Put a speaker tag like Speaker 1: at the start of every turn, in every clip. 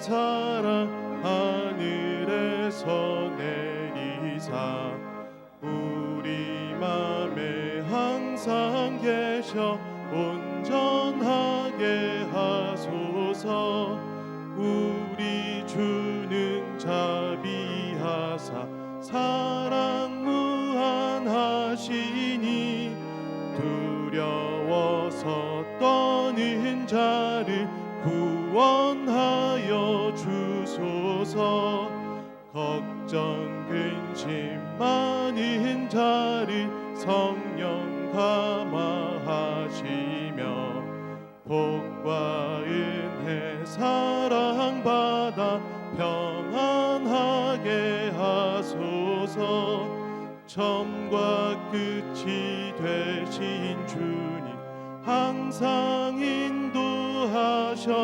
Speaker 1: 사랑 하늘에서 내리사 우리 맘에 항상 계셔 온전하게 하소서. 우리 주는 자비하사 사랑 무한하시니 두려워서 떠는 자를 구원하여 주소서. 걱정 근심 많은 자를 성령 감화하시며 복과 은혜 사랑받아 평안하게 하소서. 처음과 끝이 되신 주님 항상 인도하셔서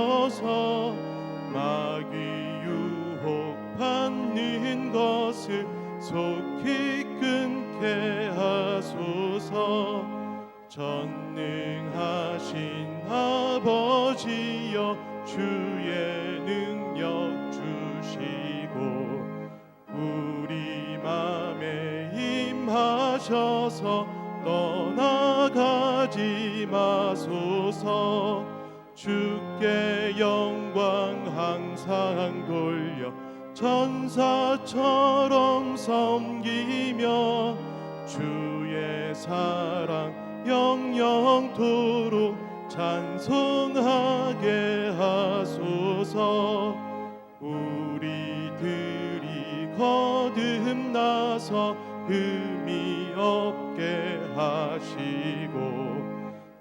Speaker 1: 마귀 유혹 받는 것을 속히 끊게 하소서. 전능하신 아버지여 주의 능력 주시고 우리 맘에 임하셔서 떠나가지 마소서. 주께 영광 항상 돌려 천사처럼 섬기며 주의 사랑 영영토록 찬송하게 하소서. 우리들이 거듭나서 흠이 없게 하시고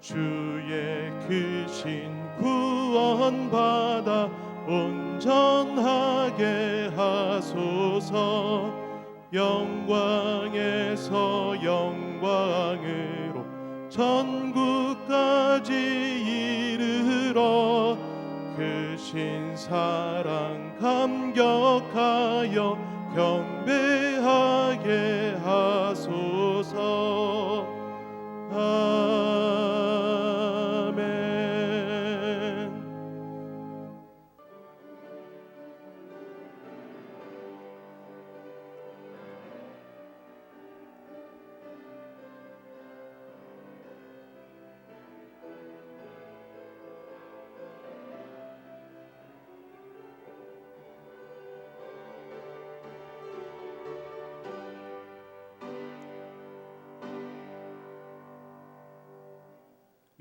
Speaker 1: 주의 크신 구원받아 온전하게 하소서. 영광에서 영광으로 천국까지 이르러 크신 사랑 감격하여 경배하게 하소서. 아멘.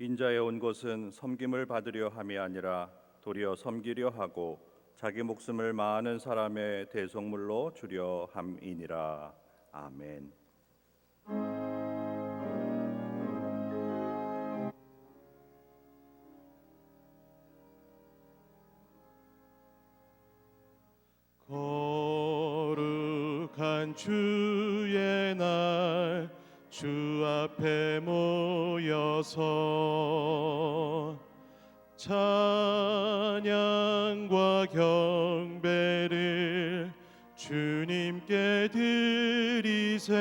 Speaker 2: 인자에 온 것은 섬김을 받으려 함이 아니라 도리어 섬기려 하고 자기 목숨을 많은 사람의 대속물로 주려 함이니라. 아멘.
Speaker 1: 거룩한 주의 날 주 앞에 모여서 찬양과 경배를 주님께 드리세.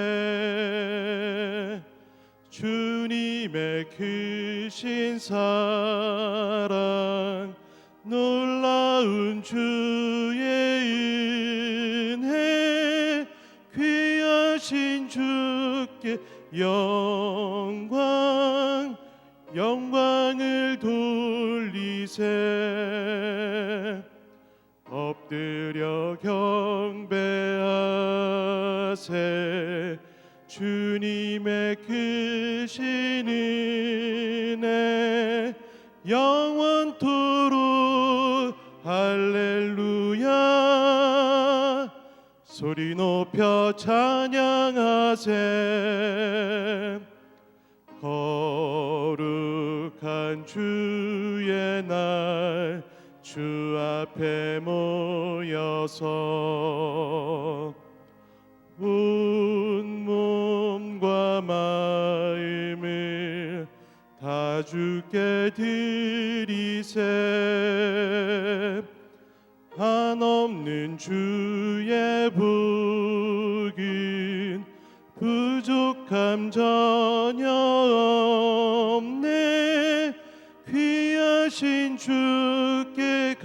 Speaker 1: 주님의 크신 사랑 놀라운 주의 은혜 귀하신 주께 영광을 돌리세. 엎드려 경배하세. 주님의 크신 은혜 영원토록 할렐루야. 소리 높여 찬양하세. 거룩한 주의 날 주 앞에 모여서 온 몸과 마음을 다 주께 드리세. 한없는 주의 복은 부족함 전혀 없네. 귀하신 주께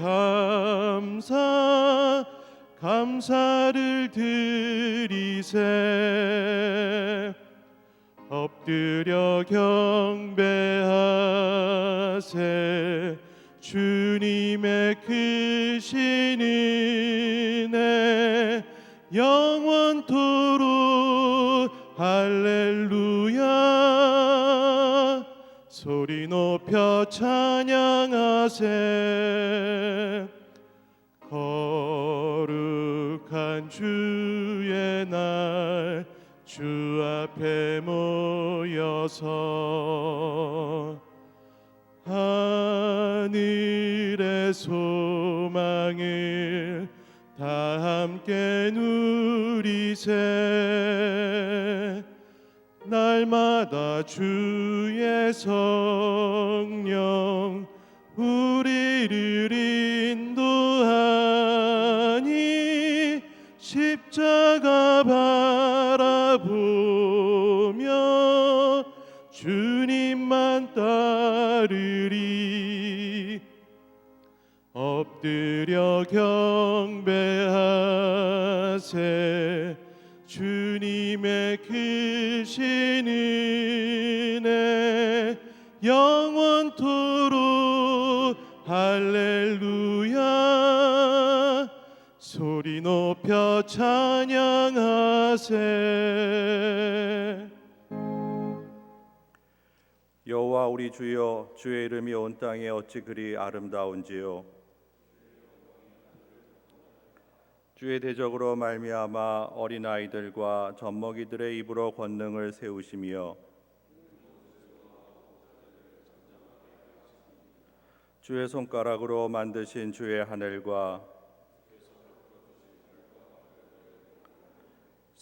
Speaker 1: 감사를 드리세. 엎드려 경배하세. 주님의 크신 은혜 영원토록 할렐루야. 소리 높여 찬양하세. 거룩한 주의 날 주 앞에 모여서 하늘의 소망을 다 함께 누리세. 날마다 주의 성령 우리를 인도하니 십자가 바라보며 주님만 따르리. 엎드려 경배하세. 주님의 크신 은혜 영원토록 할렐루야. 소리 높여 찬양하세.
Speaker 2: 여호와 우리 주여, 주의 이름이 온 땅에 어찌 그리 아름다운지요. 주의 대적으로 말미암아 어린아이들과 젖먹이들의 입으로 권능을 세우시며 주의 손가락으로 만드신 주의 하늘과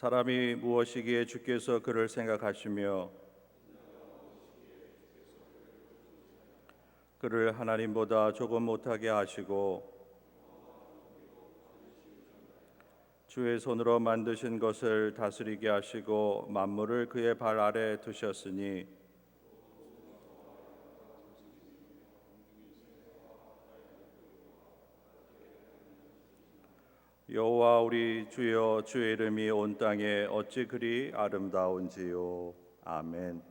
Speaker 2: 사람이 무엇이기에 주께서 그를 생각하시며 그를 하나님보다 조금 못하게 하시고 주의 손으로 만드신 것을 다스리게 하시고 만물을 그의 발 아래 두셨으니 여호와 우리 주여, 주의 이름이 온 땅에 어찌 그리 아름다운지요. 아멘.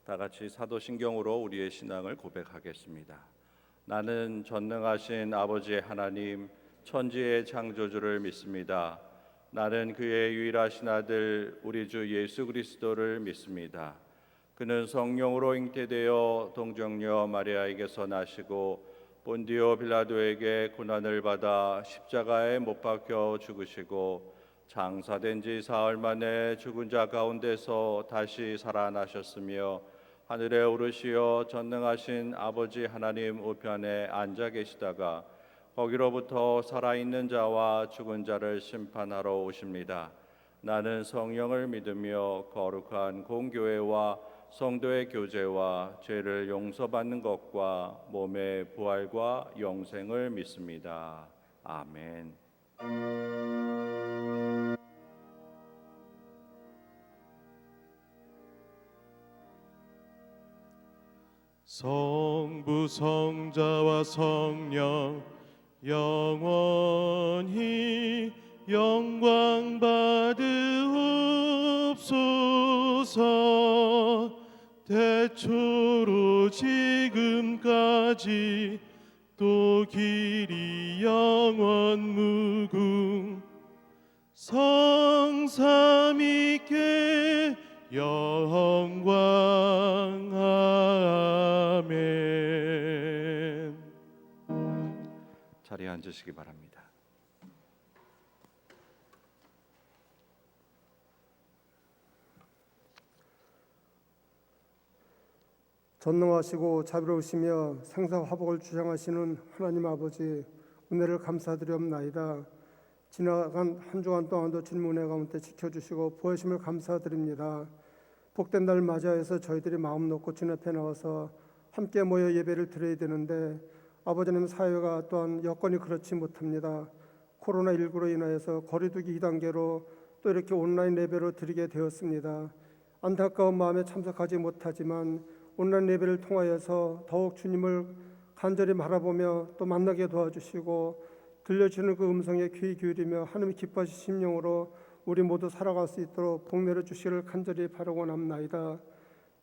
Speaker 2: 다 같이 사도신경으로 우리의 신앙을 고백하겠습니다. 나는 전능하신 아버지의 하나님, 천지의 창조주를 믿습니다. 나는 그의 유일하신 아들 우리 주 예수 그리스도를 믿습니다. 그는 성령으로 잉태되어 동정녀 마리아에게서 나시고 본디오 빌라도에게 고난을 받아 십자가에 못 박혀 죽으시고 장사된 지 사흘 만에 죽은 자 가운데서 다시 살아나셨으며 하늘에 오르시어 전능하신 아버지 하나님 우편에 앉아 계시다가 거기로부터 살아있는 자와 죽은 자를 심판하러 오십니다. 나는 성령을 믿으며 거룩한 공교회와 성도의 교제와 죄를 용서받는 것과 몸의 부활과 영생을 믿습니다. 아멘.
Speaker 1: 성부 성자와 성령 영원히 영광 받으옵소서. 태초로 지금까지 또 길이 영원 무궁 성삼위께 영광. 아멘.
Speaker 2: 자리에 앉으시기 바랍니다.
Speaker 3: 전능하시고 자비로우시며 생사화복을 주장하시는 하나님 아버지, 은혜를 감사드리옵나이다. 지나간 한 주간 동안도 주님 은혜 가운데 지켜주시고 보혜심을 감사드립니다. 복된 날 맞이하여서 저희들이 마음 놓고 주님 앞에 나와서 함께 모여 예배를 드려야 되는데 아버지님 사회가 또한 여건이 그렇지 못합니다. 코로나19로 인하여서 거리두기 2단계로 또 이렇게 온라인 예배로 드리게 되었습니다. 안타까운 마음에 참석하지 못하지만 온라인 예배를 통하여서 더욱 주님을 간절히 바라보며 또 만나게 도와주시고 들려주는 그 음성에 귀 기울이며 하나님의 기뻐하신 심령으로 우리 모두 살아갈 수 있도록 복 내려 주시기를 간절히 바라고 남나이다.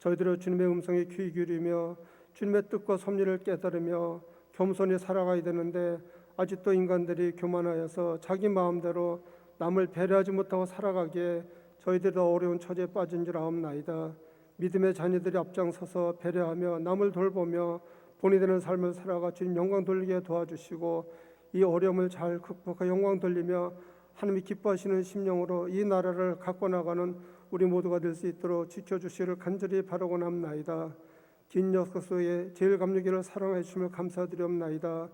Speaker 3: 저희들의 주님의 음성에 귀 기울이며 주님의 뜻과 섭리를 깨달으며 겸손히 살아가야 되는데 아직도 인간들이 교만하여서 자기 마음대로 남을 배려하지 못하고 살아가기에 저희들이 더 어려운 처지에 빠진 줄 아옵나이다. 믿음의 자녀들이 앞장서서 배려하며 남을 돌보며 본이 되는 삶을 살아가 주님 영광 돌리게 도와주시고 이 어려움을 잘 극복하여 영광 돌리며 하나님이 기뻐하시는 심령으로 이 나라를 갖고 나가는 우리 모두가 될 수 있도록 지켜주시기를 간절히 바라고 남나이다. 긴 역사 속에 제일 감리교를 사랑해 주심을 감사드리옵나이다.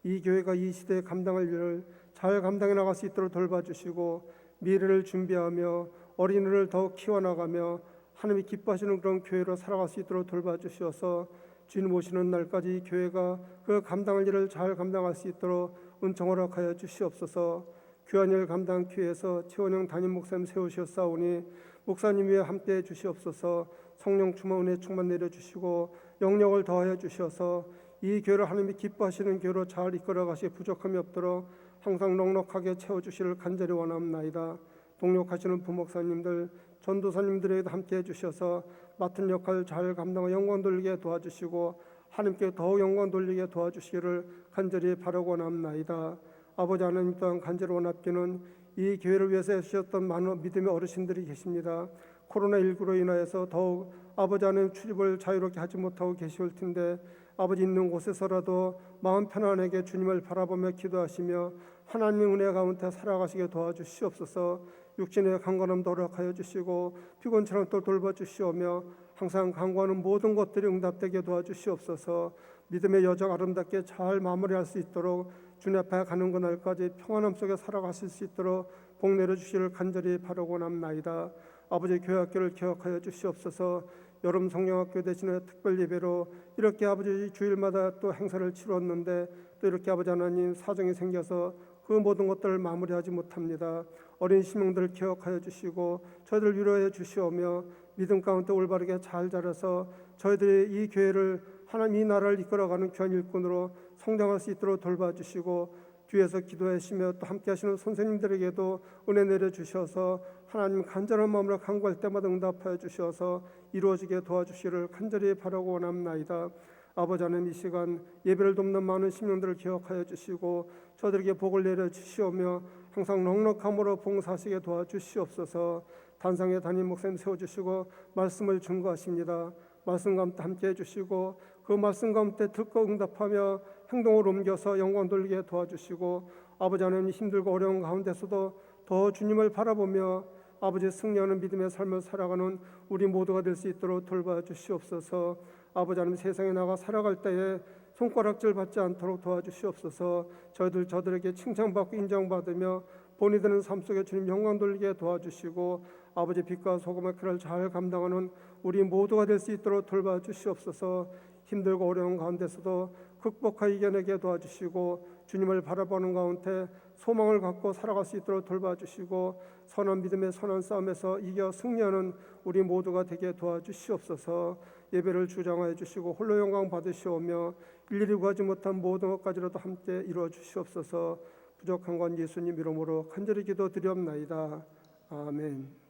Speaker 3: 이 교회가 이 시대에 감당할 일을 잘 감당해 나갈 수 있도록 돌봐주시고 미래를 준비하며 어린이를 더욱 키워나가며 하나님이 기뻐하시는 그런 교회로 살아갈 수 있도록 돌봐주시어서 주님 오시는 날까지 이 교회가 그 감당할 일을 잘 감당할 수 있도록 은총 허락하여 주시옵소서. 귀한 일 감당 교회에서 최원영 담임 목사님 세우셨사오니 목사님 위에 함께해 주시옵소서. 성령 충만 은혜 충만 내려주시고 영력을 더하여 주셔서 이 교회를 하나님이 기뻐하시는 교회로 잘 이끌어 가시 부족함이 없도록 항상 넉넉하게 채워주시를 간절히 원합나이다. 동력하시는 부목사님들 전도사님들에게도 함께해 주셔서 맡은 역할 잘 감당하여 영광 돌리게 도와주시고 하나님께 더욱 영광 돌리게 도와주시기를 간절히 바라고 원합나이다. 아버지 하나님 또한 간절히 원합기는 이 교회를 위해서 해주셨던 많은 믿음의 어르신들이 계십니다. 코로나19로 인하여서 더욱 아버지 하나님 출입을 자유롭게 하지 못하고 계실 텐데 아버지 있는 곳에서라도 마음 편안하게 주님을 바라보며 기도하시며 하나님의 은혜 가운데 살아가시게 도와주시옵소서. 육신의 강건함도 허락하여 주시고 피곤처럼 또 돌봐주시오며 항상 간구하는 모든 것들이 응답되게 도와주시옵소서. 믿음의 여정 아름답게 잘 마무리할 수 있도록 주님 앞에 가는 그날까지 평안함 속에 살아가실 수 있도록 복 내려주시기를 간절히 바라고 남나이다. 아버지 교회학교를 기억하여 주시옵소서. 여름 성령학교 대신에 특별 예배로 이렇게 아버지 주일마다 또 행사를 치렀는데 또 이렇게 아버지 하나님 사정이 생겨서 그 모든 것들을 마무리하지 못합니다. 어린 심령들을 기억하여 주시고 저희들 위로해 주시오며 믿음 가운데 올바르게 잘 자라서 저희들이 이 교회를 하나님 이 나라를 이끌어가는 귀한 일꾼으로 성장할 수 있도록 돌봐주시고 뒤에서 기도하시며 또 함께 하시는 선생님들에게도 은혜 내려주셔서 하나님 간절한 마음으로 간구할 때마다 응답하여 주셔서 이루어지게 도와주시기를 간절히 바라고 원합나이다. 아버지 하나님 이 시간 예배를 돕는 많은 심령들을 기억하여 주시고 저들에게 복을 내려주시오며 항상 넉넉함으로 봉사하시게 도와주시옵소서. 단상에 담임 목사님 세워주시고 말씀을 증거하십니다. 말씀 가운데 함께 해주시고 그 말씀 가운데 듣고 응답하며 행동을 옮겨서 영광 돌리게 도와주시고 아버지 하나님 힘들고 어려운 가운데서도 더 주님을 바라보며 아버지 승리하는 믿음의 삶을 살아가는 우리 모두가 될 수 있도록 돌봐주시옵소서. 아버지 하나님 세상에 나가 살아갈 때에 손가락질 받지 않도록 도와주시옵소서. 저들에게 칭찬받고 인정받으며 본이 되는 삶 속에 주님 영광 돌리게 도와주시고 아버지 빛과 소금의 칼을 잘 감당하는 우리 모두가 될 수 있도록 돌봐주시옵소서. 힘들고 어려운 가운데서도 극복하여 이겨내게 도와주시고 주님을 바라보는 가운데 소망을 갖고 살아갈 수 있도록 돌봐주시고 선한 믿음의 선한 싸움에서 이겨 승리하는 우리 모두가 되게 도와주시옵소서. 예배를 주장하여 주시고 홀로 영광 받으시오며 일일이 구하지 못한 모든 것까지라도 함께 이루어 주시옵소서. 부족한 건 예수님 이름으로 간절히 기도드리옵나이다. 아멘.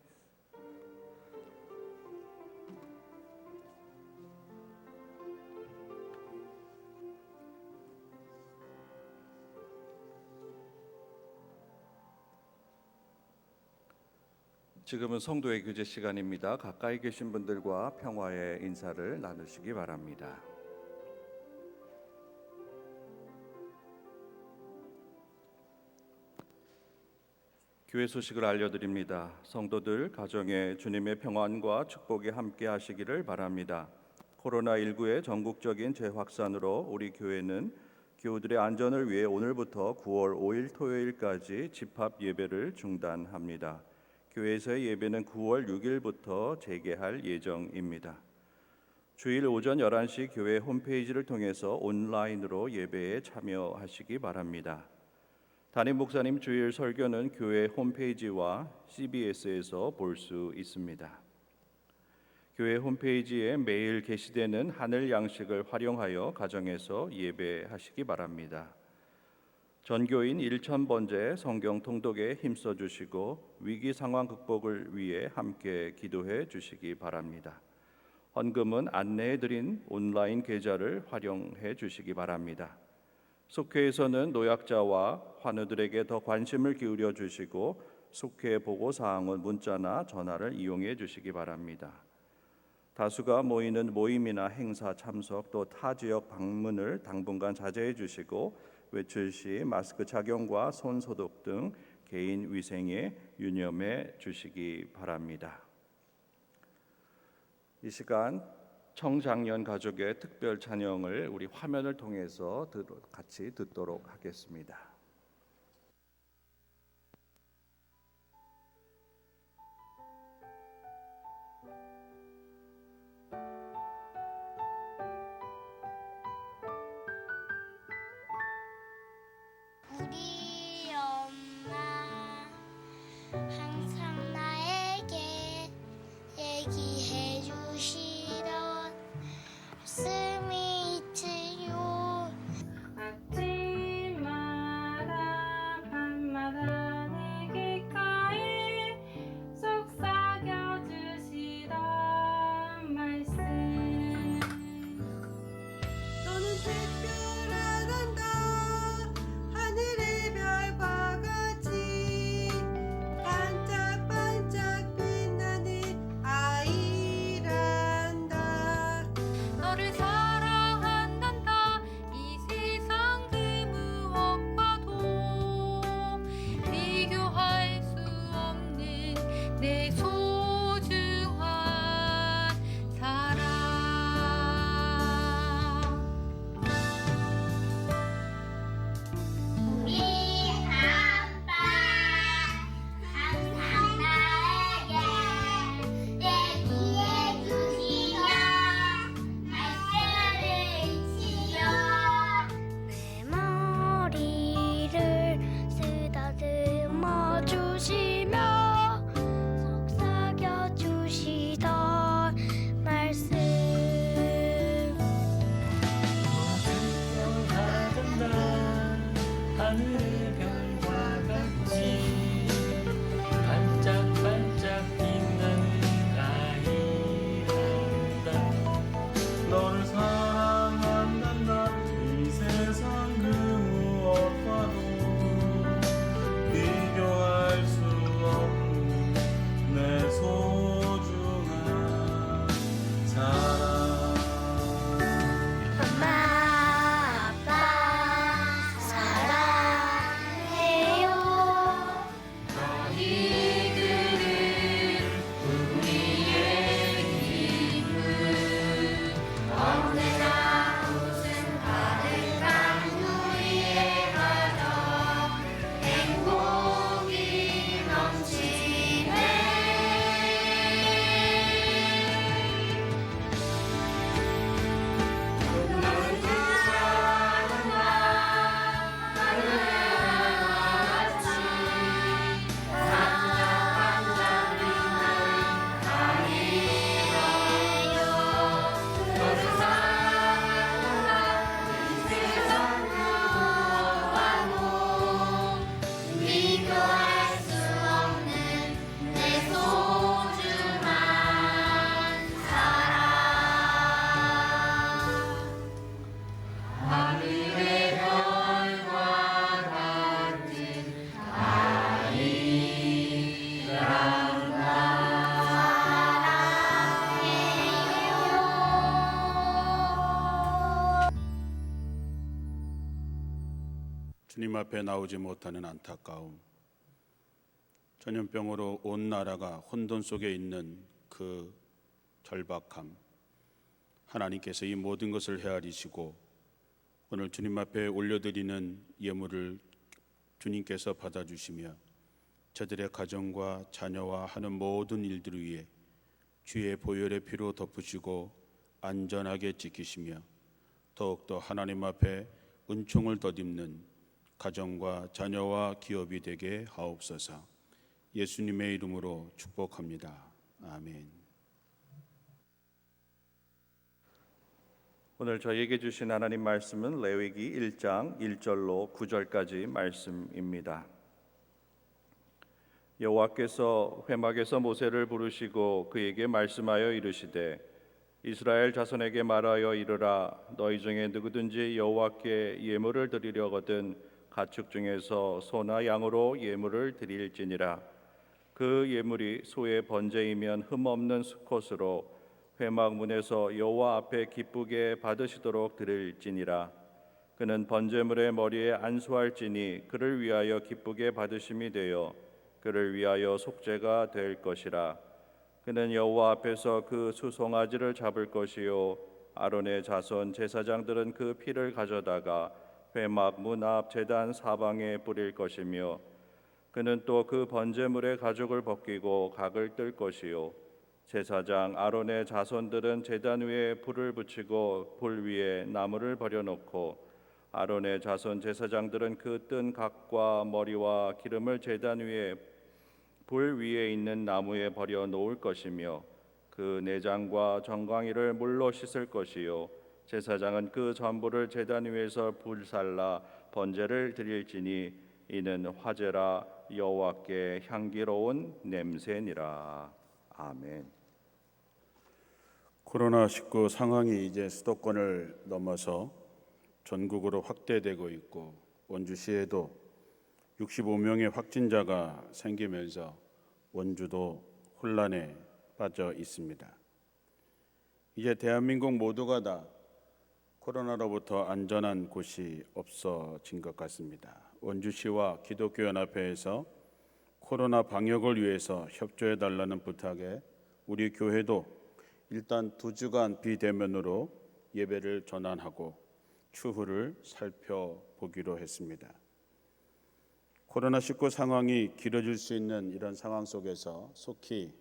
Speaker 2: 지금은 성도의 교제 시간입니다. 가까이 계신 분들과 평화의 인사를 나누시기 바랍니다. 교회 소식을 알려드립니다. 성도들 가정에 주님의 평안과 축복이 함께 하시기를 바랍니다. 코로나19의 전국적인 재확산으로 우리 교회는 교우들의 안전을 위해 오늘부터 9월 5일 토요일까지 집합 예배를 중단합니다. 교회에서의 예배는 9월 6일부터 재개할 예정입니다. 주일 오전 11시 교회 홈페이지를 통해서 온라인으로 예배에 참여하시기 바랍니다. 담임 목사님 주일 설교는 교회 홈페이지와 CBS에서 볼 수 있습니다. 교회 홈페이지에 매일 게시되는 하늘 양식을 활용하여 가정에서 예배하시기 바랍니다. 전교인 1000번째 성경 통독에 힘써 주시고 위기 상황 극복을 위해 함께 기도해 주시기 바랍니다. 헌금은 안내해 드린 온라인 계좌를 활용해 주시기 바랍니다. 속회에서는 노약자와 환우들에게 더 관심을 기울여 주시고 속회 보고 사항은 문자나 전화를 이용해 주시기 바랍니다. 다수가 모이는 모임이나 행사 참석 또 타 지역 방문을 당분간 자제해 주시고 외출 시 마스크 착용과 손 소독 등 개인 위생에 유념해 주시기 바랍니다. 이 시간 청장년 가족의 특별 찬양을 우리 화면을 통해서 같이 듣도록 하겠습니다.
Speaker 4: 우리 엄마 항상 나에게 얘기해 주시던 말씀이 있지요.
Speaker 5: 아침마다 밤마다 내 귓가에 속삭여주시던 말씀.
Speaker 6: 너는 특별하단다. 하늘의 별과 같이 반짝반짝 빛나는 아이란다.
Speaker 5: 너를 사랑한단다. 이 세상 그 무엇과도 비교할 수 없는 내 소중한 사랑.
Speaker 4: 우리 아빠 항상 나에게 얘기해 주시던 말씀을 지요. 내 머리를 쓰다듬어 주시며 속삭여 주시던 말씀.
Speaker 7: 하늘의 별과 같이 반짝반짝 빛나는 아이란다. 너를 사랑한단다. 이 세상 그 무엇과도 비교할 수 없는 내 소중한 사랑.
Speaker 4: 엄마, 아빠 사랑해요.
Speaker 5: 너희들은 우리의 힘을 언제나 웃음 가득한 우리의 가정 행복이 넘치네.
Speaker 4: 비교할 수 없는 내 소중한 사랑.
Speaker 5: 하늘의 별과 같은
Speaker 8: 주님 앞에 나오지 못하는 안타까움, 전염병으로 온 나라가 혼돈 속에 있는 그 절박함, 하나님께서 이 모든 것을 헤아리시고 오늘 주님 앞에 올려드리는 예물을 주님께서 받아주시며 저들의 가정과 자녀와 하는 모든 일들을 위해 주의 보혈의 피로 덮으시고 안전하게 지키시며 더욱더 하나님 앞에 은총을 덧입는 가정과 자녀와 기업이 되게 하옵소서. 예수님의 이름으로 축복합니다. 아멘.
Speaker 2: 오늘 저희에게 주신 하나님 말씀은 레위기 1장 1절로 9절까지 말씀입니다. 여호와께서 회막에서 모세를 부르시고 그에게 말씀하여 이르시되 이스라엘 자손에게 말하여 이르라 너희 중에 누구든지 여호와께 예물을 드리려거든 가축 중에서 소나 양으로 예물을 드릴지니라. 그 예물이 소의 번제이면 흠없는 수컷으로 회막 문에서 여호와 앞에 기쁘게 받으시도록 드릴지니라. 그는 번제물의 머리에 안수할지니 그를 위하여 기쁘게 받으심이 되어 그를 위하여 속죄가 될 것이라. 그는 여호와 앞에서 그 수송아지를 잡을 것이요 아론의 자손 제사장들은 그 피를 가져다가 회막 문 앞 제단 사방에 뿌릴 것이며 그는 또 그 번제물의 가죽을 벗기고 각을 뜰 것이요 제사장 아론의 자손들은 제단 위에 불을 붙이고 불 위에 나무를 버려놓고 아론의 자손 제사장들은 그 뜬 각과 머리와 기름을 제단 위에 불 위에 있는 나무에 버려 놓을 것이며 그 내장과 정강이를 물로 씻을 것이요 제사장은 그 전부를 제단 위에서 불살라 번제를 드릴지니 이는 화제라 여호와께 향기로운 냄새니라. 아멘.
Speaker 8: 코로나19 상황이 이제 수도권을 넘어서 전국으로 확대되고 있고 원주시에도 65명의 확진자가 생기면서 원주도 혼란에 빠져 있습니다. 이제 대한민국 모두가 다 코로나로부터 안전한 곳이 없어진 것 같습니다. 원주시와 기독교연합회에서 코로나 방역을 위해서 협조해 달라는 부탁에 우리 교회도 일단 2주간 비대면으로 예배를 전환하고 추후를 살펴보기로 했습니다. 코로나19 상황이 길어질 수 있는 이런 상황 속에서 속히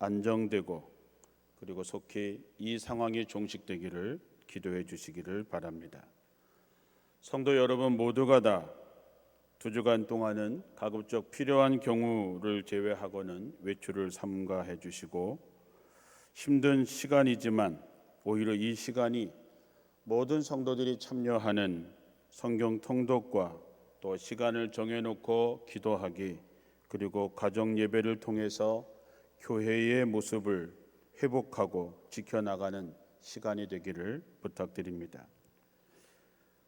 Speaker 8: 안정되고 그리고 속히 이 상황이 종식되기를 기도해 주시기를 바랍니다. 성도 여러분 모두가 다 2주간 동안은 가급적 필요한 경우를 제외하고는 외출을 삼가해 주시고 힘든 시간이지만 오히려 이 시간이 모든 성도들이 참여하는 성경 통독과 또 시간을 정해놓고 기도하기 그리고 가정 예배를 통해서 교회의 모습을 회복하고 지켜나가는 시간이 되기를 부탁드립니다.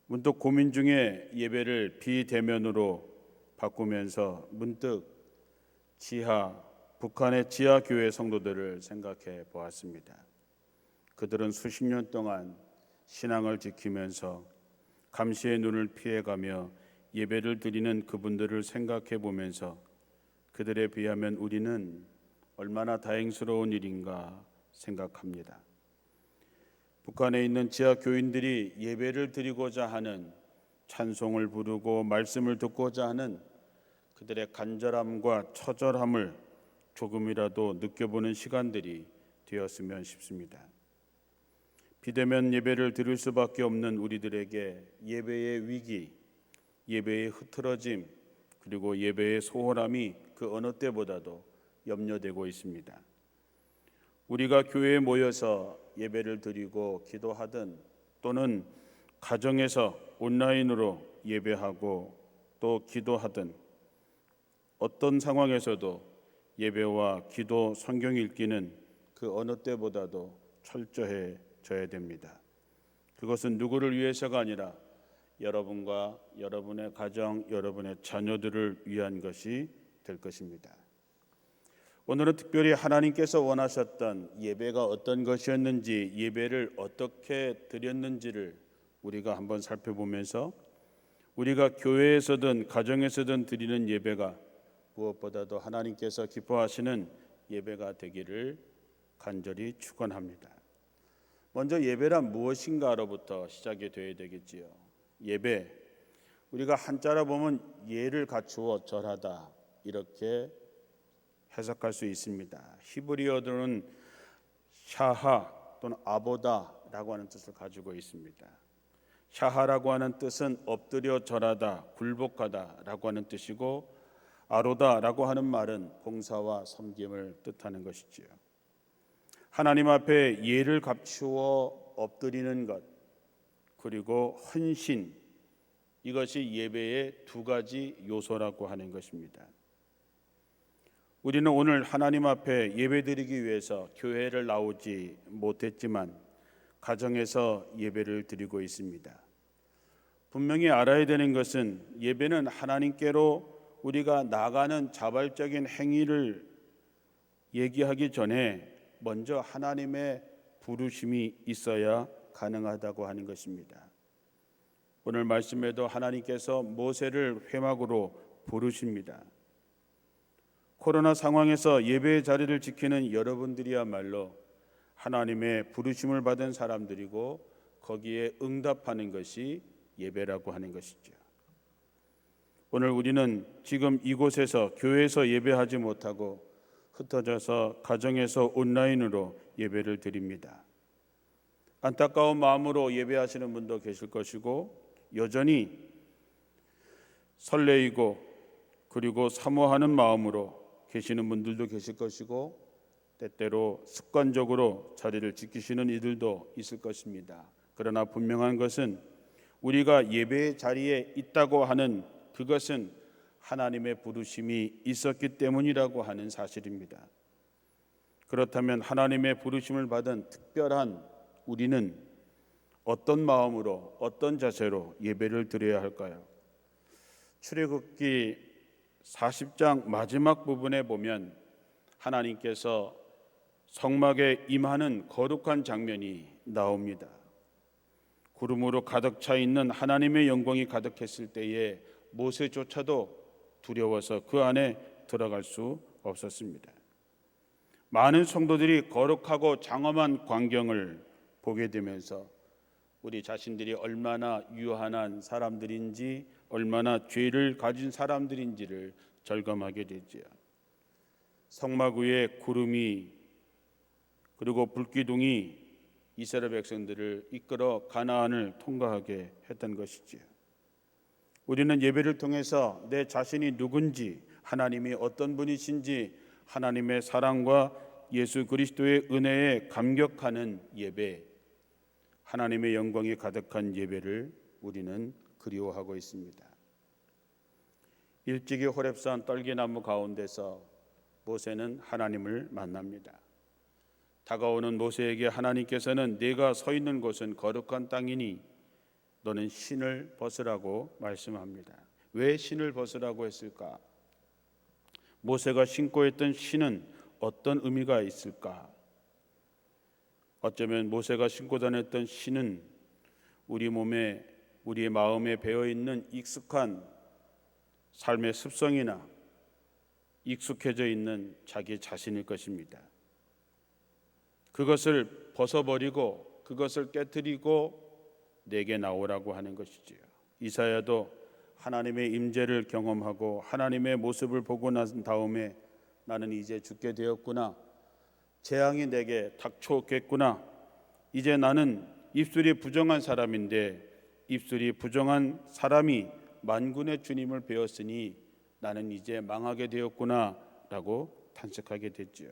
Speaker 8: 문득 고민 중에 예배를 비대면으로 바꾸면서 문득 북한의 지하 교회 성도들을 생각해 보았습니다. 그들은 수십 년 동안 신앙을 지키면서 감시의 눈을 피해가며 예배를 드리는 그분들을 생각해 보면서 그들에 비하면 우리는 얼마나 다행스러운 일인가 생각합니다. 북한에 있는 지하 교인들이 예배를 드리고자 하는 찬송을 부르고 말씀을 듣고자 하는 그들의 간절함과 처절함을 조금이라도 느껴보는 시간들이 되었으면 싶습니다. 비대면 예배를 드릴 수밖에 없는 우리들에게 예배의 위기, 예배의 흐트러짐, 그리고 예배의 소홀함이 그 어느 때보다도 염려되고 있습니다. 우리가 교회에 모여서 예배를 드리고 기도하든 또는 가정에서 온라인으로 예배하고 또 기도하든 어떤 상황에서도 예배와 기도, 성경 읽기는 그 어느 때보다도 철저해져야 됩니다. 그것은 누구를 위해서가 아니라 여러분과 여러분의 가정, 여러분의 자녀들을 위한 것이 될 것입니다. 오늘은 특별히 하나님께서 원하셨던 예배가 어떤 것이었는지, 예배를 어떻게 드렸는지를 우리가 한번 살펴보면서 우리가 교회에서든 가정에서든 드리는 예배가 무엇보다도 하나님께서 기뻐하시는 예배가 되기를 간절히 축원합니다. 먼저 예배란 무엇인가로부터 시작이 되어야 되겠지요. 예배, 우리가 한자로 보면 예를 갖추어 절하다 이렇게 해석할 수 있습니다. 히브리어로는 샤하 또는 아보다라고 하는 뜻을 가지고 있습니다. 샤하라고 하는 뜻은 엎드려 절하다, 굴복하다라고 하는 뜻이고 아로다라고 하는 말은 봉사와 섬김을 뜻하는 것이지요. 하나님 앞에 예를 갖추어 엎드리는 것, 그리고 헌신, 이것이 예배의 두 가지 요소라고 하는 것입니다. 우리는 오늘 하나님 앞에 예배드리기 위해서 교회를 나오지 못했지만 가정에서 예배를 드리고 있습니다. 분명히 알아야 되는 것은 예배는 하나님께로 우리가 나가는 자발적인 행위를 얘기하기 전에 먼저 하나님의 부르심이 있어야 가능하다고 하는 것입니다. 오늘 말씀에도 하나님께서 모세를 회막으로 부르십니다. 코로나 상황에서 예배의 자리를 지키는 여러분들이야말로 하나님의 부르심을 받은 사람들이고 거기에 응답하는 것이 예배라고 하는 것이죠. 오늘 우리는 지금 이곳에서 교회에서 예배하지 못하고 흩어져서 가정에서 온라인으로 예배를 드립니다. 안타까운 마음으로 예배하시는 분도 계실 것이고 여전히 설레이고 그리고 사모하는 마음으로 계시는 분들도 계실 것이고 때때로 습관적으로 자리를 지키시는 이들도 있을 것입니다. 그러나 분명한 것은 우리가 예배의 자리에 있다고 하는 그것은 하나님의 부르심이 있었기 때문이라고 하는 사실입니다. 그렇다면 하나님의 부르심을 받은 특별한 우리는 어떤 마음으로 어떤 자세로 예배를 드려야 할까요? 출애굽기 40장 마지막 부분에 보면 하나님께서 성막에 임하는 거룩한 장면이 나옵니다. 구름으로 가득 차 있는 하나님의 영광이 가득했을 때에 모세조차도 두려워서 그 안에 들어갈 수 없었습니다. 많은 성도들이 거룩하고 장엄한 광경을 보게 되면서 우리 자신들이 얼마나 유한한 사람들인지 얼마나 죄를 가진 사람들인지를 절감하게 되지요. 성막 위에 구름이 그리고 불기둥이 이스라엘 백성들을 이끌어 가나안을 통과하게 했던 것이지요. 우리는 예배를 통해서 내 자신이 누군지, 하나님이 어떤 분이신지, 하나님의 사랑과 예수 그리스도의 은혜에 감격하는 예배, 하나님의 영광이 가득한 예배를 우리는 그리워하고 있습니다. 일찍이 호렙산 떨기나무 가운데서 모세는 하나님을 만납니다. 다가오는 모세에게 하나님께서는 네가 서 있는 곳은 거룩한 땅이니 너는 신을 벗으라고 말씀합니다. 왜 신을 벗으라고 했을까? 모세가 신고 있던 신은 어떤 의미가 있을까? 어쩌면 모세가 신고 다녔던 신은 우리 몸에 우리의 마음에 배어 있는 익숙한 삶의 습성이나 익숙해져 있는 자기 자신일 것입니다. 그것을 벗어버리고 그것을 깨뜨리고 내게 나오라고 하는 것이지요. 이사야도 하나님의 임재를 경험하고 하나님의 모습을 보고 난 다음에 나는 이제 죽게 되었구나, 재앙이 내게 닥쳐오겠구나, 이제 나는 입술이 부정한 사람인데 입술이 부정한 사람이 만군의 주님을 배웠으니 나는 이제 망하게 되었구나 라고 탄식하게 됐지요.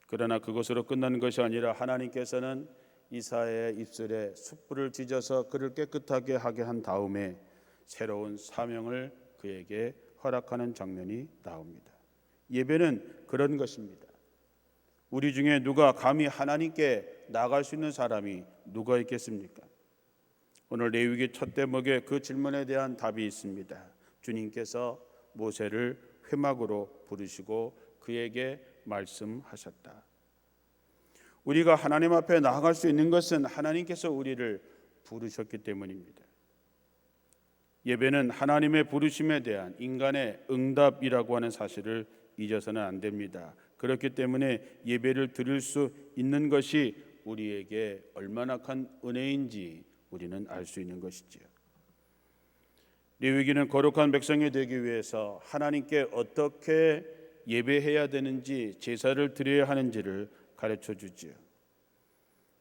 Speaker 8: 그러나 그것으로 끝나는 것이 아니라 하나님께서는 이사야의 입술에 숯불을 지져서 그를 깨끗하게 하게 한 다음에 새로운 사명을 그에게 허락하는 장면이 나옵니다. 예배는 그런 것입니다. 우리 중에 누가 감히 하나님께 나갈 수 있는 사람이 누가 있겠습니까? 오늘 레위기 첫 대목에 그 질문에 대한 답이 있습니다. 주님께서 모세를 회막으로 부르시고 그에게 말씀하셨다. 우리가 하나님 앞에 나아갈 수 있는 것은 하나님께서 우리를 부르셨기 때문입니다. 예배는 하나님의 부르심에 대한 인간의 응답이라고 하는 사실을 잊어서는 안 됩니다. 그렇기 때문에 예배를 드릴 수 있는 것이 우리에게 얼마나 큰 은혜인지 우리는 알 수 있는 것이지요. 레위기는 거룩한 백성이 되기 위해서 하나님께 어떻게 예배해야 되는지, 제사를 드려야 하는지를 가르쳐 주지요.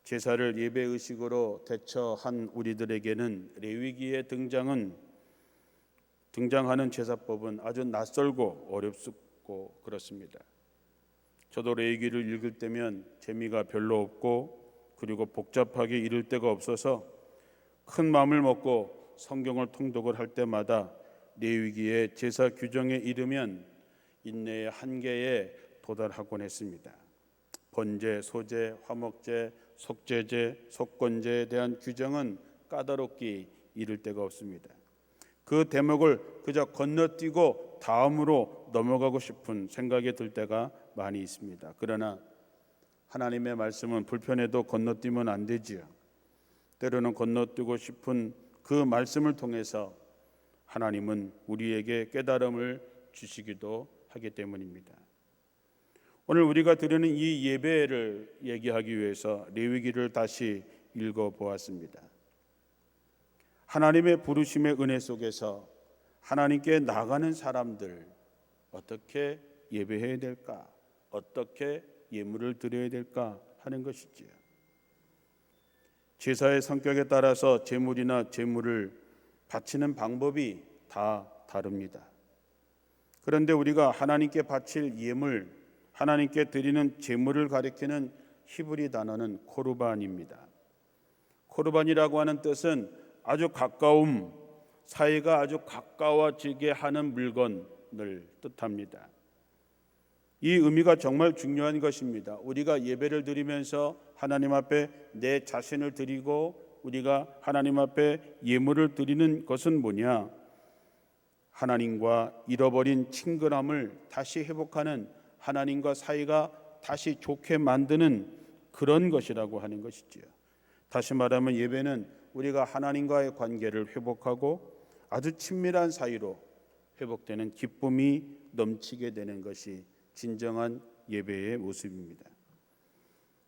Speaker 8: 제사를 예배 의식으로 대처한 우리들에게는 레위기에 등장하는 제사법은 아주 낯설고 어렵고 그렇습니다. 저도 레위기를 읽을 때면 재미가 별로 없고 그리고 복잡하게 이룰 데가 없어서 큰 마음을 먹고 성경을 통독을 할 때마다 레위기의 제사 규정에 이르면 인내의 한계에 도달하곤 했습니다. 번제, 소제, 화목제, 속죄제, 속건제에 대한 규정은 까다롭기 이를 데가 없습니다. 그 대목을 그저 건너뛰고 다음으로 넘어가고 싶은 생각이 들 때가 많이 있습니다. 그러나 하나님의 말씀은 불편해도 건너뛰면 안 되지요. 때로는 건너뛰고 싶은 그 말씀을 통해서 하나님은 우리에게 깨달음을 주시기도 하기 때문입니다. 오늘 우리가 드리는 이 예배를 얘기하기 위해서 레위기를 다시 읽어보았습니다. 하나님의 부르심의 은혜 속에서 하나님께 나가는 사람들 어떻게 예배해야 될까? 어떻게 예물을 드려야 될까 하는 것이지요. 제사의 성격에 따라서 제물이나 제물을 바치는 방법이 다 다릅니다. 그런데 우리가 하나님께 바칠 예물, 하나님께 드리는 제물을 가리키는 히브리 단어는 코르반입니다. 코르반이라고 하는 뜻은 아주 가까움, 사이가 아주 가까워지게 하는 물건을 뜻합니다. 이 의미가 정말 중요한 것입니다. 우리가 예배를 드리면서 하나님 앞에 내 자신을 드리고 우리가 하나님 앞에 예물을 드리는 것은 뭐냐? 하나님과 잃어버린 친근함을 다시 회복하는, 하나님과 사이가 다시 좋게 만드는 그런 것이라고 하는 것이지요. 다시 말하면 예배는 우리가 하나님과의 관계를 회복하고 아주 친밀한 사이로 회복되는 기쁨이 넘치게 되는 것이 진정한 예배의 모습입니다.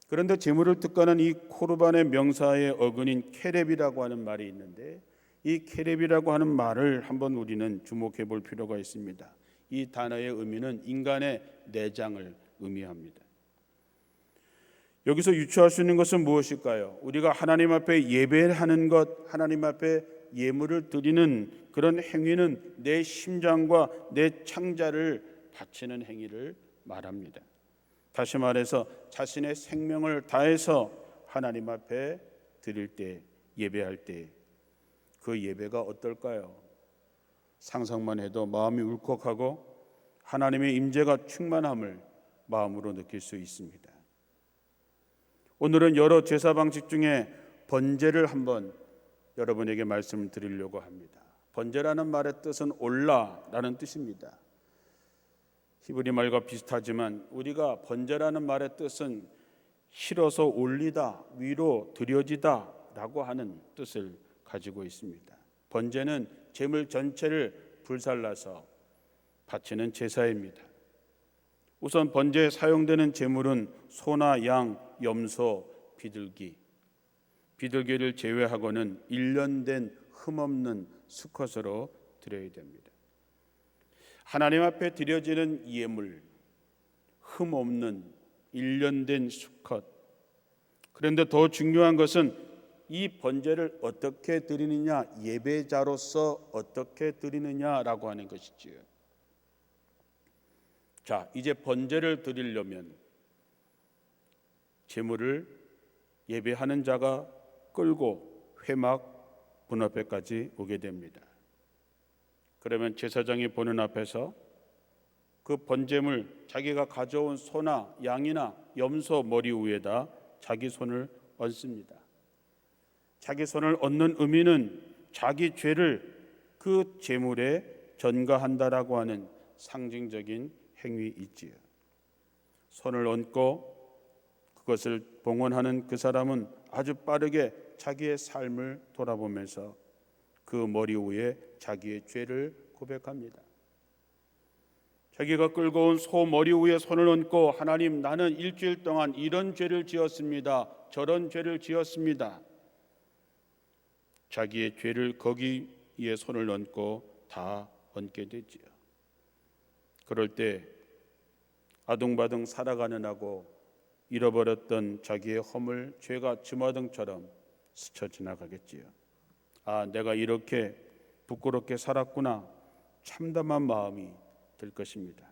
Speaker 8: 그런데 제물을 특가는 이 코르반의 명사의 어근인 케렙이라고 하는 말이 있는데, 이 케렙이라고 하는 말을 한번 우리는 주목해 볼 필요가 있습니다. 이 단어의 의미는 인간의 내장을 의미합니다. 여기서 유추할 수 있는 것은 무엇일까요? 우리가 하나님 앞에 예배하는 것, 하나님 앞에 예물을 드리는 그런 행위는 내 심장과 내 창자를 바치는 행위를 말합니다. 다시 말해서 자신의 생명을 다해서 하나님 앞에 드릴 때, 예배할 때 그 예배가 어떨까요? 상상만 해도 마음이 울컥하고 하나님의 임재가 충만함을 마음으로 느낄 수 있습니다. 오늘은 여러 제사 방식 중에 번제를 한번 여러분에게 말씀을 드리려고 합니다. 번제라는 말의 뜻은 올라라는 뜻입니다. 히브리 말과 비슷하지만 우리가 번제라는 말의 뜻은 실어서 올리다, 위로 들여지다 라고 하는 뜻을 가지고 있습니다. 번제는 제물 전체를 불살라서 바치는 제사입니다. 우선 번제에 사용되는 제물은 소나 양, 염소, 비둘기를 제외하고는 1년 된 흠없는 수컷으로 드려야 됩니다. 하나님 앞에 드려지는 예물, 흠없는 1년 된 수컷. 그런데 더 중요한 것은 이 번제를 어떻게 드리느냐, 예배자로서 어떻게 드리느냐라고 하는 것이지요. 자, 이제 번제를 드리려면 제물을 예배하는 자가 끌고 회막 문 앞에까지 오게 됩니다. 그러면 제사장이 보는 앞에서 그 번제물, 자기가 가져온 소나 양이나 염소 머리 위에다 자기 손을 얹습니다. 자기 손을 얹는 의미는 자기 죄를 그 제물에 전가한다라고 하는 상징적인 행위이지요. 손을 얹고 그것을 봉헌하는 그 사람은 아주 빠르게 자기의 삶을 돌아보면서 그 머리 위에 자기의 죄를 고백합니다. 자기가 끌고 온 소 머리 위에 손을 얹고, 하나님, 나는 일주일 동안 이런 죄를 지었습니다. 저런 죄를 지었습니다. 자기의 죄를 거기에 손을 얹고 다 얹게 되지요. 그럴 때 아둥바둥 살아가는 하고 잃어버렸던 자기의 허물, 죄가 주마등처럼 스쳐 지나가겠지요. 아, 내가 이렇게 부끄럽게 살았구나, 참담한 마음이 들 것입니다.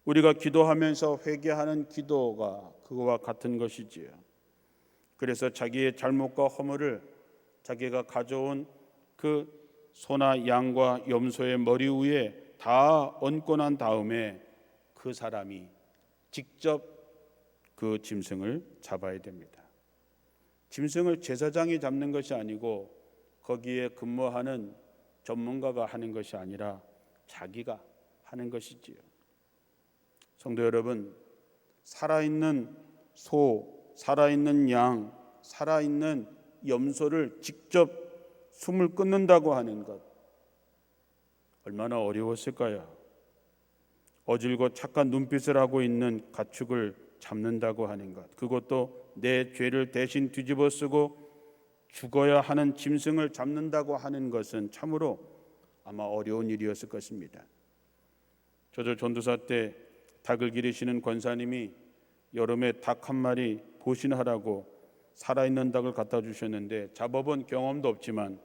Speaker 8: 우리가 기도하면서 회개하는 기도가 그거와 같은 것이지요. 그래서 자기의 잘못과 허물을 자기가 가져온 그 소나 양과 염소의 머리 위에 다 얹고 난 다음에 그 사람이 직접 그 짐승을 잡아야 됩니다. 짐승을 제사장이 잡는 것이 아니고 거기에 근무하는 전문가가 하는 것이 아니라 자기가 하는 것이지요. 성도 여러분, 살아있는 소, 살아있는 양, 살아있는 염소를 직접 숨을 끊는다고 하는 것, 얼마나 어려웠을까요? 어질고 착한 눈빛을 하고 있는 가축을 잡는다고 하는 것, 그것도 내 죄를 대신 뒤집어 쓰고 죽어야 하는 짐승을 잡는다고 하는 것은 참으로 아마 어려운 일이었을 것입니다. 저도 전도사 때 닭을 기르시는 권사님이 여름에 닭 한 마리 보신하라고 살아있는 닭을 갖다 주셨는데 잡아본 경험도 없지만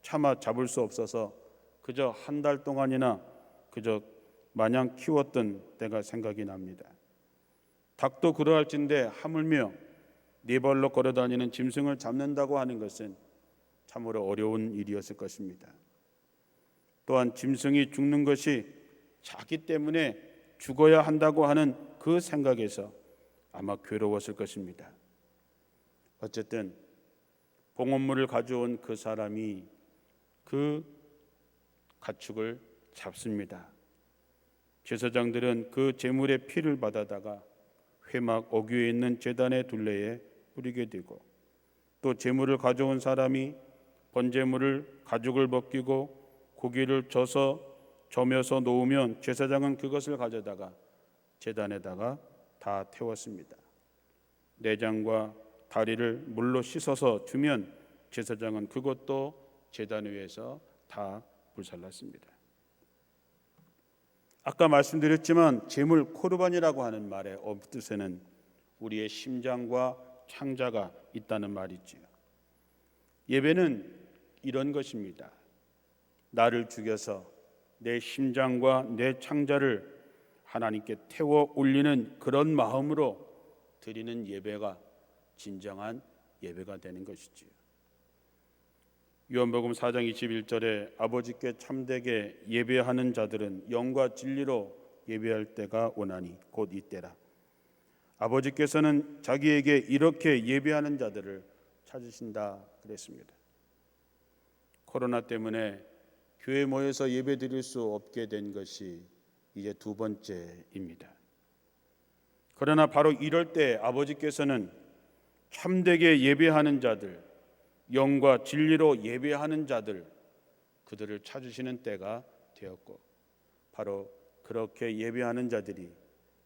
Speaker 8: 차마 잡을 수 없어서 그저 한 달 동안이나 그저 마냥 키웠던 때가 생각이 납니다. 닭도 그러할진데 하물며 네 발로 걸어다니는 짐승을 잡는다고 하는 것은 참으로 어려운 일이었을 것입니다. 또한 짐승이 죽는 것이 자기 때문에 죽어야 한다고 하는 그 생각에서 아마 괴로웠을 것입니다. 어쨌든 봉헌물을 가져온 그 사람이 그 가축을 잡습니다. 제사장들은 그 제물의 피를 받아다가 회막 어귀에 있는 제단의 둘레에 뿌리게 되고, 또 제물을 가져온 사람이 번제물을 가죽을 벗기고 고기를 저며서 놓으면 제사장은 그것을 가져다가 제단에다가 다 태웠습니다. 내장과 다리를 물로 씻어서 주면 제사장은 그것도 제단 위에서 다 불살랐습니다. 아까 말씀드렸지만 제물 코르반이라고 하는 말의 뜻에는 우리의 심장과 창자가 있다는 말이지요. 예배는 이런 것입니다. 나를 죽여서 내 심장과 내 창자를 하나님께 태워 올리는 그런 마음으로 드리는 예배가 진정한 예배가 되는 것이지요. 요한복음 4장 21절에 아버지께 참되게 예배하는 자들은 영과 진리로 예배할 때가 오나니 곧 이때라. 아버지께서는 자기에게 이렇게 예배하는 자들을 찾으신다 그랬습니다. 코로나 때문에 교회 모여서 예배 드릴 수 없게 된 것이 이제 두 번째입니다. 그러나 바로 이럴 때 아버지께서는 참되게 예배하는 자들, 영과 진리로 예배하는 자들, 그들을 찾으시는 때가 되었고, 바로 그렇게 예배하는 자들이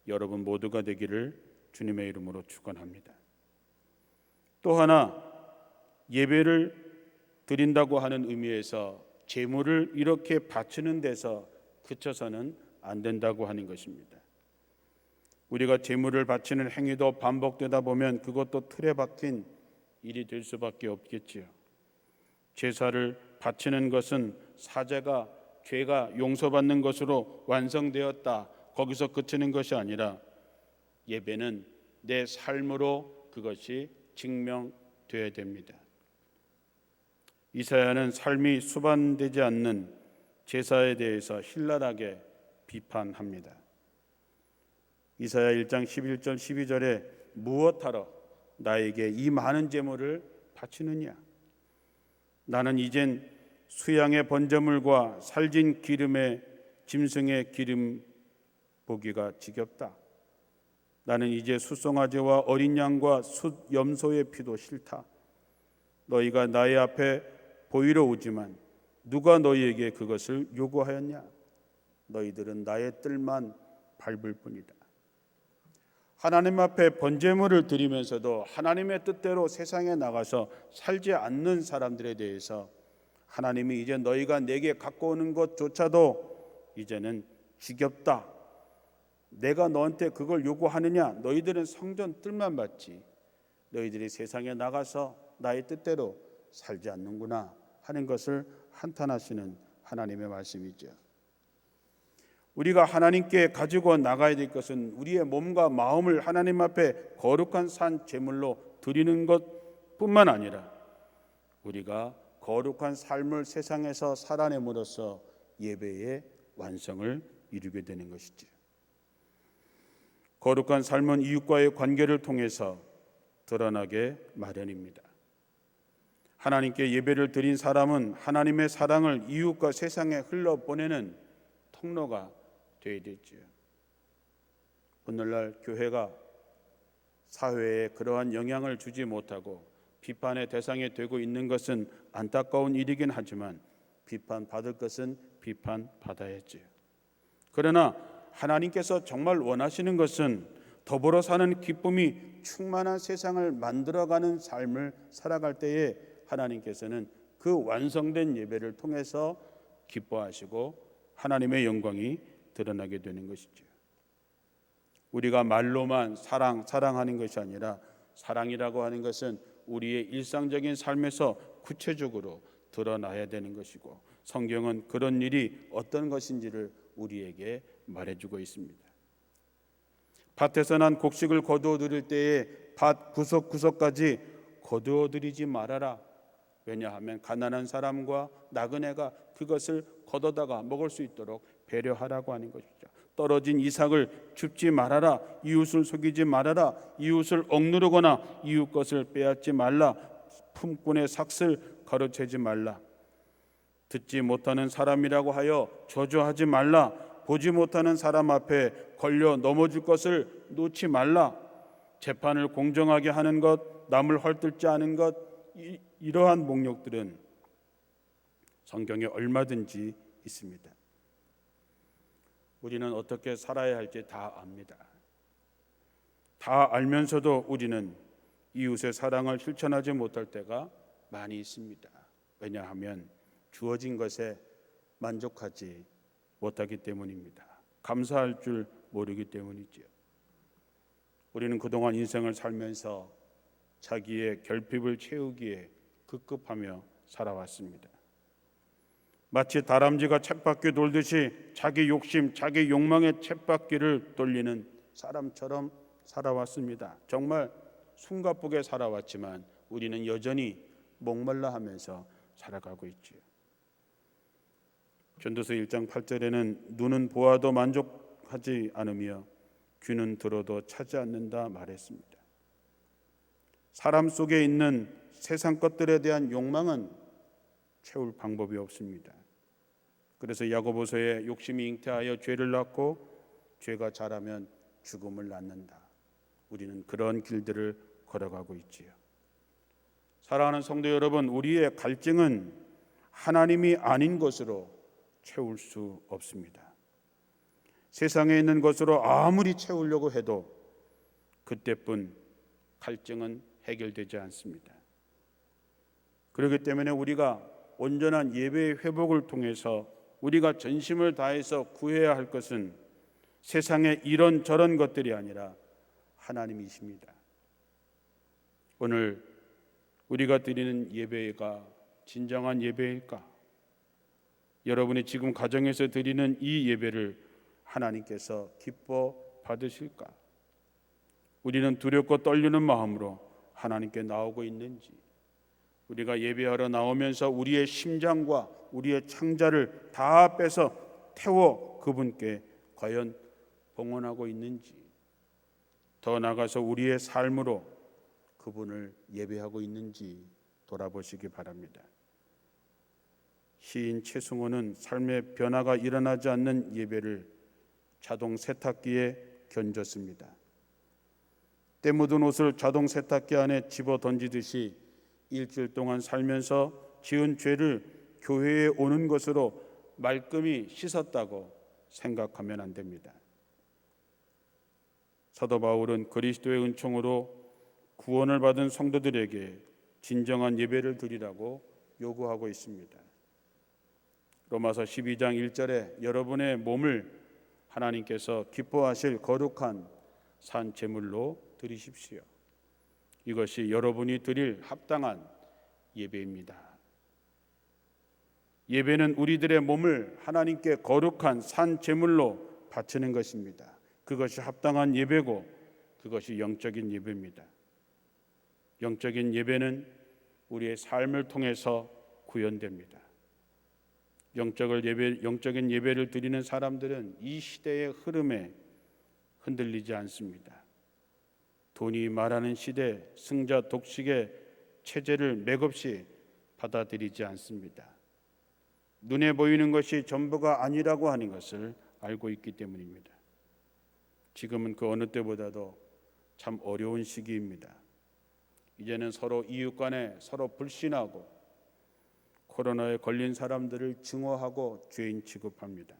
Speaker 8: 여러분 모두가 되기를 주님의 이름으로 축원합니다. 또 하나, 예배를 드린다고 하는 의미에서 제물을 이렇게 바치는 데서 그쳐서는 안 된다고 하는 것입니다. 우리가 제물을 바치는 행위도 반복되다 보면 그것도 틀에 박힌 일이 될 수밖에 없겠지요. 제사를 바치는 것은 사제가 죄가 용서받는 것으로 완성되었다, 거기서 그치는 것이 아니라 예배는 내 삶으로 그것이 증명되어야 됩니다. 이사야는 삶이 수반되지 않는 제사에 대해서 신랄하게 비판합니다. 이사야 1장 11절 12절에 무엇하러 나에게 이 많은 제물을 바치느냐? 나는 이젠 수양의 번제물과 살진 기름의 짐승의 기름 보기가 지겹다. 나는 이제 숫송아지와 어린 양과 숫 염소의 피도 싫다. 너희가 나의 앞에 보이러 오지만 누가 너희에게 그것을 요구하였냐? 너희들은 나의 뜰만 밟을 뿐이다. 하나님 앞에 번제물을 드리면서도 하나님의 뜻대로 세상에 나가서 살지 않는 사람들에 대해서 하나님이 이제 너희가 내게 갖고 오는 것조차도 이제는 지겹다. 내가 너한테 그걸 요구하느냐? 너희들은 성전 뜰만 받지 너희들이 세상에 나가서 나의 뜻대로 살지 않는구나 하는 것을 한탄하시는 하나님의 말씀이죠. 우리가 하나님께 가지고 나가야 될 것은 우리의 몸과 마음을 하나님 앞에 거룩한 산 제물로 드리는 것뿐만 아니라 우리가 거룩한 삶을 세상에서 살아냄으로써 예배의 완성을 이루게 되는 것이죠. 거룩한 삶은 이웃과의 관계를 통해서 드러나게 마련입니다. 하나님께 예배를 드린 사람은 하나님의 사랑을 이웃과 세상에 흘러보내는 통로가 되어야 되지요. 오늘날 교회가 사회에 그러한 영향을 주지 못하고 비판의 대상이 되고 있는 것은 안타까운 일이긴 하지만 비판받을 것은 비판받아야지요. 그러나 하나님께서 정말 원하시는 것은 더불어 사는 기쁨이 충만한 세상을 만들어가는 삶을 살아갈 때에 하나님께서는 그 완성된 예배를 통해서 기뻐하시고 하나님의 영광이 드러나게 되는 것이죠. 우리가 말로만 사랑하는 것이 아니라 사랑이라고 하는 것은 우리의 일상적인 삶에서 구체적으로 드러나야 되는 것이고 성경은 그런 일이 어떤 것인지를 우리에게 말해주고 있습니다. 밭에서 난 곡식을 거두어 들일 때에 밭 구석구석까지 거두어 들이지 말아라. 왜냐하면 가난한 사람과 나그네가 그것을 걷어다가 먹을 수 있도록 배려하라고 하는 것이죠. 떨어진 이삭을 줍지 말아라. 이웃을 속이지 말아라. 이웃을 억누르거나 이웃 것을 빼앗지 말라. 품꾼의 삭슬 가로채지 말라. 듣지 못하는 사람이라고 하여 저주하지 말라. 보지 못하는 사람 앞에 걸려 넘어질 것을 놓지 말라. 재판을 공정하게 하는 것, 남을 헐뜯지 않은 것, 이러한 목록들은 성경에 얼마든지 있습니다. 우리는 어떻게 살아야 할지 다 압니다. 다 알면서도 우리는 이웃의 사랑을 실천하지 못할 때가 많이 있습니다. 왜냐하면 주어진 것에 만족하지 못하기 때문입니다. 감사할 줄 모르기 때문이죠. 우리는 그동안 인생을 살면서 자기의 결핍을 채우기에 급급하며 살아왔습니다. 마치 다람쥐가 쳇바퀴 돌듯이 자기 욕심, 자기 욕망의 쳇바퀴를 돌리는 사람처럼 살아왔습니다. 정말 숨가쁘게 살아왔지만 우리는 여전히 목말라 하면서 살아가고 있지요. 전도서 1장 8절에는 눈은 보아도 만족하지 않으며 귀는 들어도 차지 않는다 말했습니다. 사람 속에 있는 세상 것들에 대한 욕망은 채울 방법이 없습니다. 그래서 야고보서에 욕심이 잉태하여 죄를 낳고 죄가 자라면 죽음을 낳는다. 우리는 그런 길들을 걸어가고 있지요. 사랑하는 성도 여러분, 우리의 갈증은 하나님이 아닌 것으로 채울 수 없습니다. 세상에 있는 것으로 아무리 채우려고 해도 그때뿐 갈증은 해결되지 않습니다. 그렇기 때문에 우리가 온전한 예배의 회복을 통해서 우리가 전심을 다해서 구해야 할 것은 세상의 이런저런 것들이 아니라 하나님이십니다. 오늘 우리가 드리는 예배가 진정한 예배일까? 여러분이 지금 가정에서 드리는 이 예배를 하나님께서 기뻐 받으실까? 우리는 두렵고 떨리는 마음으로 하나님께 나오고 있는지, 우리가 예배하러 나오면서 우리의 심장과 우리의 창자를 다 빼서 태워 그분께 과연 봉헌하고 있는지, 더 나아가서 우리의 삶으로 그분을 예배하고 있는지 돌아보시기 바랍니다. 시인 최승호는 삶의 변화가 일어나지 않는 예배를 자동 세탁기에 견졌습니다. 때 묻은 옷을 자동 세탁기 안에 집어 던지듯이 일주일 동안 살면서 지은 죄를 교회에 오는 것으로 말끔히 씻었다고 생각하면 안 됩니다. 사도 바울은 그리스도의 은총으로 구원을 받은 성도들에게 진정한 예배를 드리라고 요구하고 있습니다. 로마서 12장 1절에 여러분의 몸을 하나님께서 기뻐하실 거룩한 산 제물로 드리십시오. 이것이 여러분이 드릴 합당한 예배입니다. 예배는 우리들의 몸을 하나님께 거룩한 산 제물로 바치는 것입니다. 그것이 합당한 예배고 그것이 영적인 예배입니다. 영적인 예배는 우리의 삶을 통해서 구현됩니다. 영적인 예배를 드리는 사람들은 이 시대의 흐름에 흔들리지 않습니다. 돈이 말하는 시대 승자 독식의 체제를 맥없이 받아들이지 않습니다. 눈에 보이는 것이 전부가 아니라고 하는 것을 알고 있기 때문입니다. 지금은 그 어느 때보다도 참 어려운 시기입니다. 이제는 서로 이웃 간에 서로 불신하고 코로나에 걸린 사람들을 증오하고 죄인 취급합니다.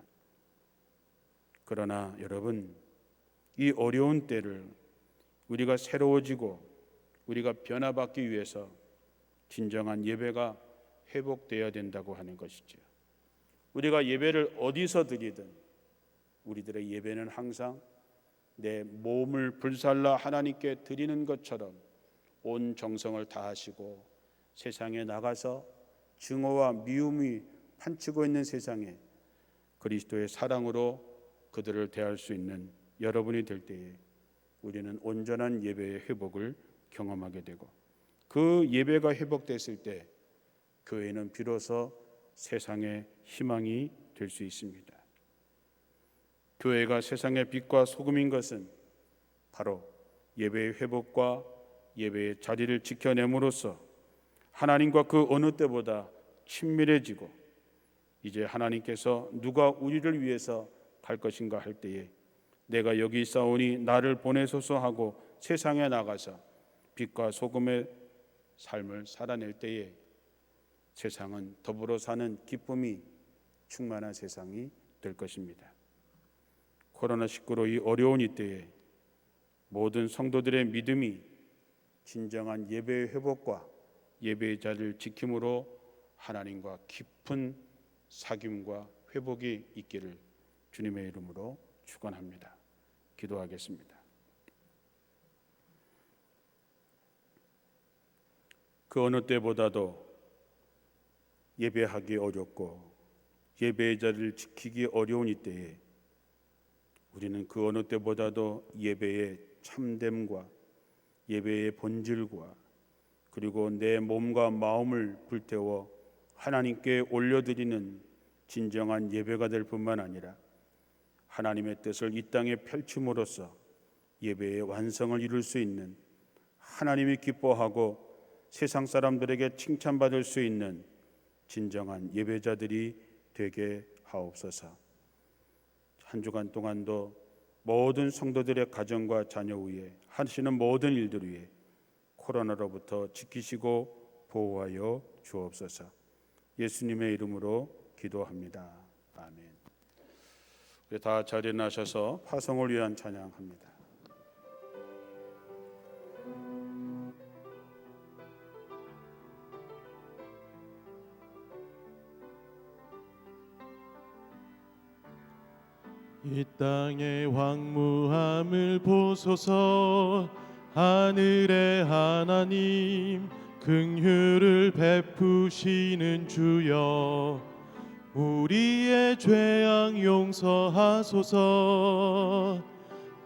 Speaker 8: 그러나 여러분, 이 어려운 때를 우리가 새로워지고 우리가 변화받기 위해서 진정한 예배가 회복되어야 된다고 하는 것이죠. 우리가 예배를 어디서 드리든 우리들의 예배는 항상 내 몸을 불살라 하나님께 드리는 것처럼 온 정성을 다하시고 세상에 나가서 증오와 미움이 판치고 있는 세상에 그리스도의 사랑으로 그들을 대할 수 있는 여러분이 될 때에 우리는 온전한 예배의 회복을 경험하게 되고, 그 예배가 회복됐을 때 교회는 비로소 세상의 희망이 될 수 있습니다. 교회가 세상의 빛과 소금인 것은 바로 예배의 회복과 예배의 자리를 지켜냄으로써 하나님과 그 어느 때보다 친밀해지고, 이제 하나님께서 누가 우리를 위해서 갈 것인가 할 때에 내가 여기 있사오니 나를 보내소서 하고 세상에 나가서 빛과 소금의 삶을 살아낼 때에 세상은 더불어 사는 기쁨이 충만한 세상이 될 것입니다. 코로나19로 이 어려운 이때에 모든 성도들의 믿음이 진정한 예배의 회복과 예배의 자리를 지킴으로 하나님과 깊은 사귐과 회복이 있기를 주님의 이름으로 축원합니다. 기도하겠습니다. 그 어느 때보다도 예배하기 어렵고 예배의 자리를 지키기 어려운 이때에 우리는 그 어느 때보다도 예배의 참됨과 예배의 본질과 그리고 내 몸과 마음을 불태워 하나님께 올려드리는 진정한 예배가 될 뿐만 아니라 하나님의 뜻을 이 땅에 펼침으로써 예배의 완성을 이룰 수 있는, 하나님이 기뻐하고 세상 사람들에게 칭찬받을 수 있는 진정한 예배자들이 되게 하옵소서. 한 주간 동안도 모든 성도들의 가정과 자녀 위에 하시는 모든 일들 위에 코로나로부터 지키시고 보호하여 주옵소서. 예수님의 이름으로 기도합니다. 아멘. 우리 다 자리에 나셔서 파송을 위한 찬양합니다.
Speaker 1: 이 땅의 황무함을 보소서. 하늘의 하나님, 긍휼을 베푸시는 주여, 우리의 죄악 용서하소서.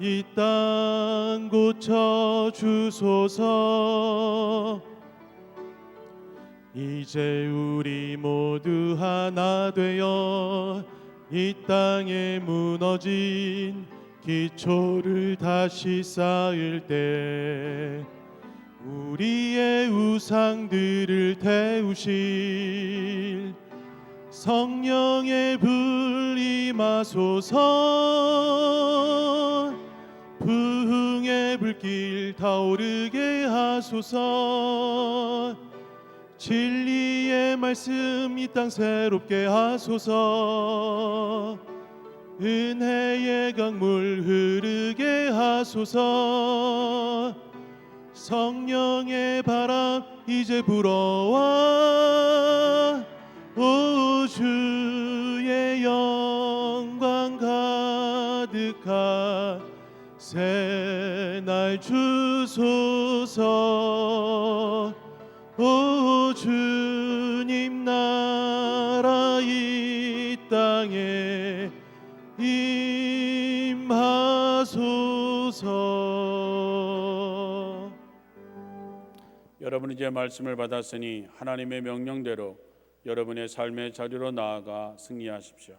Speaker 1: 이 땅 고쳐 주소서. 이제 우리 모두 하나 되어 이 땅에 무너진 기초를 다시 쌓을 때 우리의 우상들을 태우실 성령의 불 임하소서. 부흥의 불길 타오르게 하소서. 진리의 말씀 이 땅 새롭게 하소서. 은혜의 강물 흐르게 하소서. 성령의 바람 이제 불어와 오 주의 영광 가득한 새날 주소서. 오 주님 나라 이 땅에 임하소서.
Speaker 8: 여러분 이제 말씀을 받았으니 하나님의 명령대로 여러분의 삶의 자리로 나아가 승리하십시오.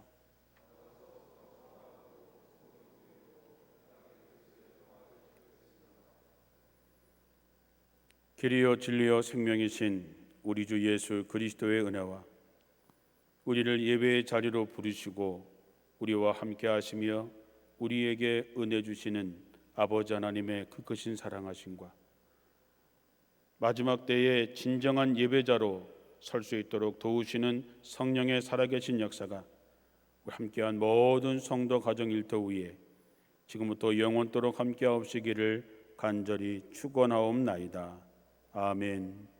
Speaker 8: 길이요 진리요 생명이신 우리 주 예수 그리스도의 은혜와 우리를 예배의 자리로 부르시고 우리와 함께 하시며 우리에게 은혜 주시는 아버지 하나님의 그 크신 사랑하심과 마지막 때에 진정한 예배자로 설 수 있도록 도우시는 성령의 살아계신 역사가 우리 함께한 모든 성도 가정 일터 위에 지금부터 영원토록 함께하옵시기를 간절히 축원하옵나이다. 아멘.